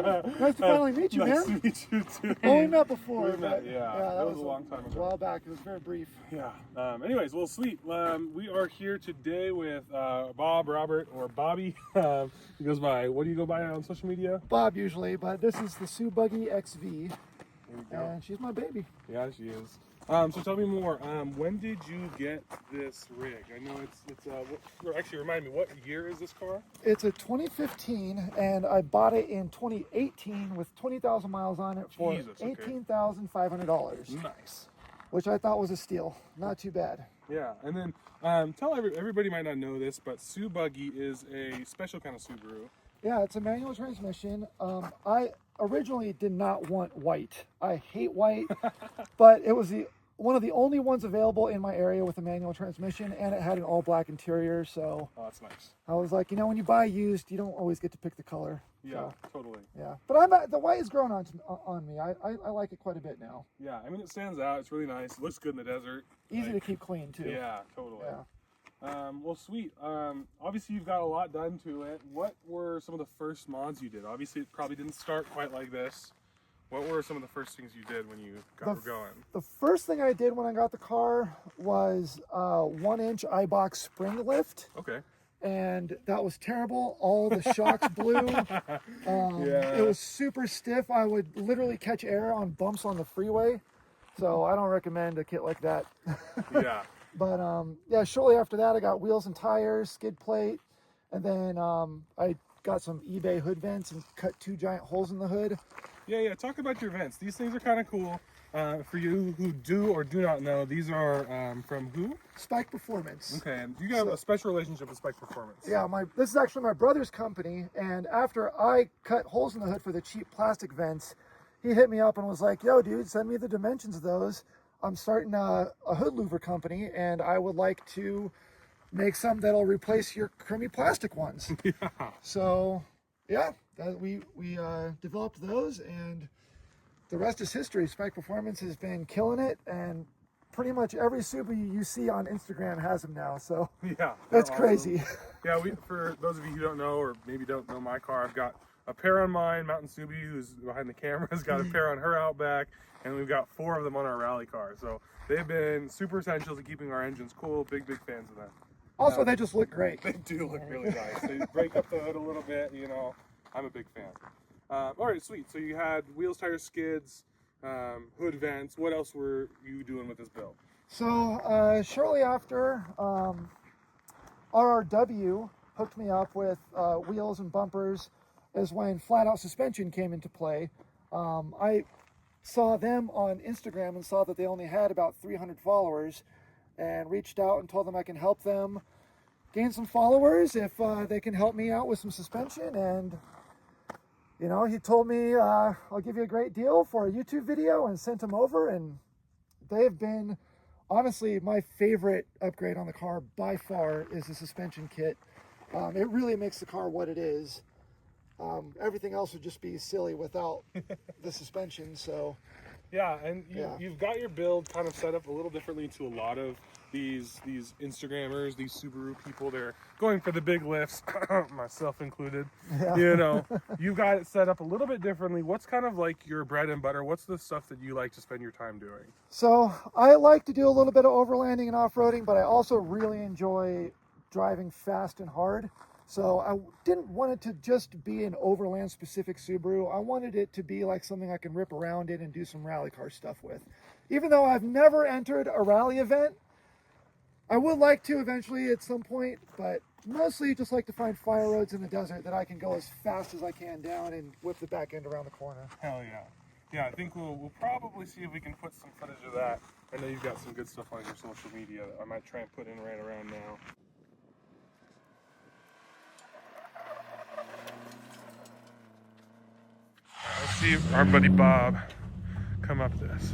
Nice to finally meet you, nice man. to meet you too. Oh, we met before. We met, yeah. That was a long time A ago. while back. It was very brief. Yeah. Anyways, well, sweet. We are here today with Bob, Robert, or Bobby. He goes by, what do you go by on social media? Bob usually, but this is the Subuggy XV, There you go. and she's my baby. Yeah, she is. So tell me more. When did you get this rig? I know actually remind me, what year is this car? It's a 2015, and I bought it in 2018 with 20,000 miles on it for $18,500. Nice. Which I thought was a steal. Not too bad. Yeah, and then tell everybody might not know this, but Subuggy is a special kind of Subaru. Yeah, it's a manual transmission. I originally did not want white. I hate white, but it was one of the only ones available in my area with a manual transmission, and it had an all black interior. So Oh, that's nice. I was like, when you buy used, you don't always get to pick the color. Yeah, So, totally. yeah, but the white has grown on me. I like it quite a bit now. Yeah, I mean, it stands out. It's really nice. It looks good in the desert. Easy to keep clean too. Yeah, totally. Yeah. Well, sweet. Obviously, you've got a lot done to it. What were some of the first mods you did? Obviously, it probably didn't start quite like this. What were some of the first things you did when you got going? The first thing I did when I got the car was 1-inch iBox spring lift. Okay. And that was terrible. All the shocks blew. Yeah. It was super stiff. I would literally catch air on bumps on the freeway. So I don't recommend a kit like that. Yeah. But yeah, shortly after that, I got wheels and tires, skid plate, and then I got some eBay hood vents and cut 2 giant holes in the hood. Yeah. Talk about your vents. These things are kind of cool. For you who do or do not know, these are from who? Spike Performance. Okay, and you got a special relationship with Spike Performance. Yeah, this is actually my brother's company, and after I cut holes in the hood for the cheap plastic vents, he hit me up and was like, yo, dude, send me the dimensions of those. I'm starting a hood louver company, and I would like to make some that'll replace your crummy plastic ones. Yeah. So, yeah, we developed those, and the rest is history. Spike Performance has been killing it, and pretty much every Subaru you see on Instagram has them now. So Yeah, that's awesome. crazy. Yeah, for those of you who don't know, or maybe don't know my car, I've got a pair on mine, Mountain Subie, who's behind the camera, has got a pair on her Outback, and we've got 4 of them on our rally car. So they've been super essential to keeping our engines cool. Big fans of them. Also, they just look great. They do look really nice. They break up the hood a little bit, I'm a big fan. All right, sweet. So you had wheels, tires, skids, hood vents. What else were you doing with this build? So shortly after, RRW hooked me up with wheels and bumpers is when flat out suspension came into play. I saw them on Instagram and saw that they only had about 300 followers, and reached out and told them I can help them gain some followers if they can help me out with some suspension. And he told me I'll give you a great deal for a YouTube video, and sent them over, and they've been honestly my favorite upgrade on the car by far is the suspension kit. It really makes the car what it is. Everything else would just be silly without the suspension. So yeah, and you've got your build kind of set up a little differently to a lot of these Instagrammers, these Subaru people. They're going for the big lifts, myself included. yeah. You've got it set up a little bit differently. What's kind of like your bread and butter? What's the stuff that you like to spend your time doing? So I like to do a little bit of overlanding and off-roading, but I also really enjoy driving fast and hard. So I didn't want it to just be an overland specific Subaru. I wanted it to be like something I can rip around in and do some rally car stuff with. Even though I've never entered a rally event, I would like to eventually at some point, but mostly just like to find fire roads in the desert that I can go as fast as I can down and whip the back end around the corner. Hell yeah. Yeah, I think we'll probably see if we can put some footage of that. I know you've got some good stuff on your social media that I might try and put in right around now. Let's see our buddy Bob come up this.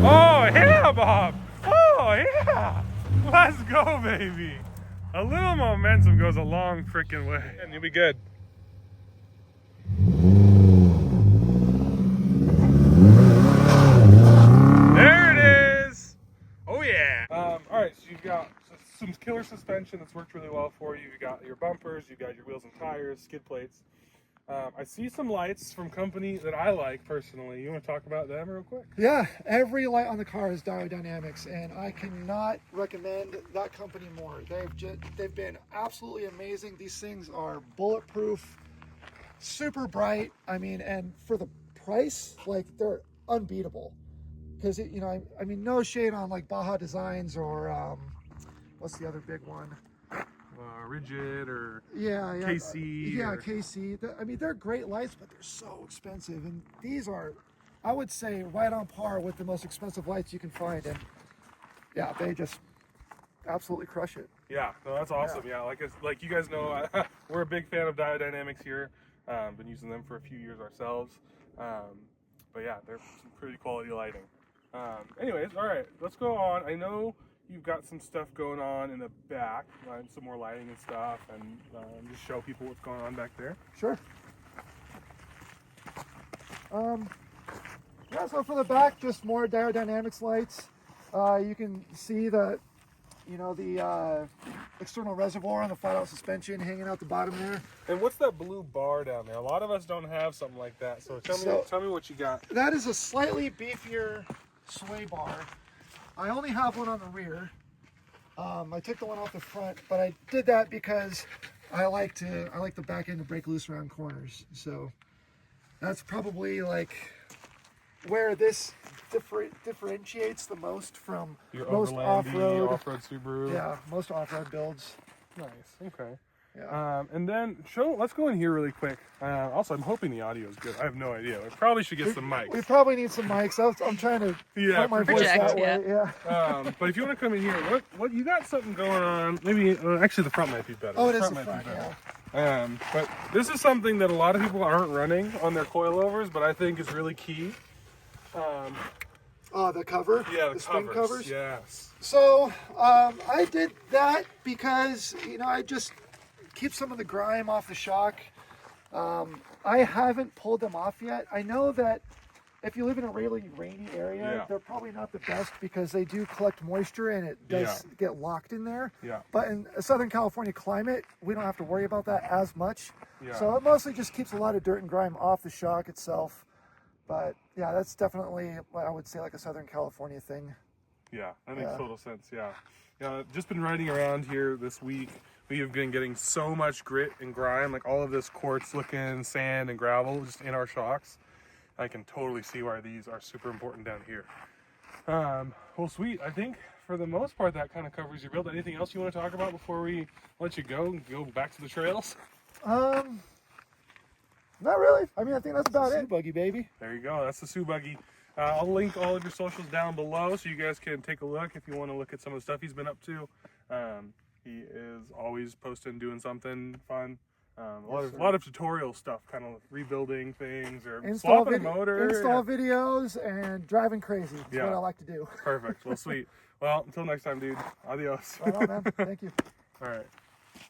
Oh yeah, Bob! Oh yeah! Let's go, baby! A little momentum goes a long freaking way, and you'll be good. There it is! Oh yeah! All right, so you've got some killer suspension that's worked really well for you. You got your bumpers, you got your wheels and tires, skid plates. I see some lights from company that I like personally. You want to talk about them real quick? Yeah, every light on the car is Dynamics, and I cannot recommend that company more. They've been absolutely amazing. These things are bulletproof, super bright. I mean, and for the price, like, they're unbeatable. Because I mean, no shade on like Baja Designs or what's the other big one? Rigid or KC. KC. I mean, they're great lights, but they're so expensive. And these are, I would say, right on par with the most expensive lights you can find. And yeah, they just absolutely crush it. Yeah, no, that's awesome. Yeah, like you guys know, we're a big fan of Dynamics here. Been using them for a few years ourselves. But yeah, they're some pretty quality lighting. Anyways, all right, let's go on. I know you've got some stuff going on in the back, some more lighting and stuff, and just show people what's going on back there. Sure. Yeah, so for the back, just more Dynamics lights. You can see the external reservoir on the flat-out suspension hanging out the bottom there. And what's that blue bar down there? A lot of us don't have something like that, so tell me what you got. That is a slightly beefier sway bar. I only have one on the rear. I took the one off the front, but I did that because I like the back end to break loose around corners. So that's probably like where this differentiates the most from your most off-road Subaru. Yeah, most off-road builds. Nice. Okay. Yeah. And then let's go in here really quick. Also, I'm hoping the audio is good. I have no idea. I probably should get some mics. We probably need some mics. I'm trying to put my voice that way. Yeah. But if you want to come in here, what you got something going on? Maybe actually the front might be better. Oh, it is the front. Yeah. But this is something that a lot of people aren't running on their coilovers, but I think is really key. The cover. Yeah, the spring covers. Yes. So I did that because I just keep some of the grime off the shock. I haven't pulled them off yet. I know that if you live in a really rainy area, they're probably not the best because they do collect moisture and it does get locked in there. Yeah. But in a Southern California climate, we don't have to worry about that as much. Yeah. So it mostly just keeps a lot of dirt and grime off the shock itself. But yeah, that's definitely, I would say, like a Southern California thing. Yeah, that makes total sense. Yeah. Just been riding around here this week. We have been getting so much grit and grime, like all of this quartz looking sand and gravel just in our shocks. I can totally see why these are super important down here. Well, sweet. I think for the most part that kind of covers your build. Anything else you want to talk about before we let you go back to the trails? Not really. I mean, I think that's about it. Subuggy, baby. There you go. That's the Subuggy. I'll link all of your socials down below so you guys can take a look if you want to look at some of the stuff he's been up to. He is always posting, doing something fun. A lot of tutorial stuff, kind of rebuilding things or swapping a motor. Install videos and driving crazy. That's what I like to do. Perfect. Well, sweet. Well, until next time, dude. Adios. Right on, man. Thank you. All right.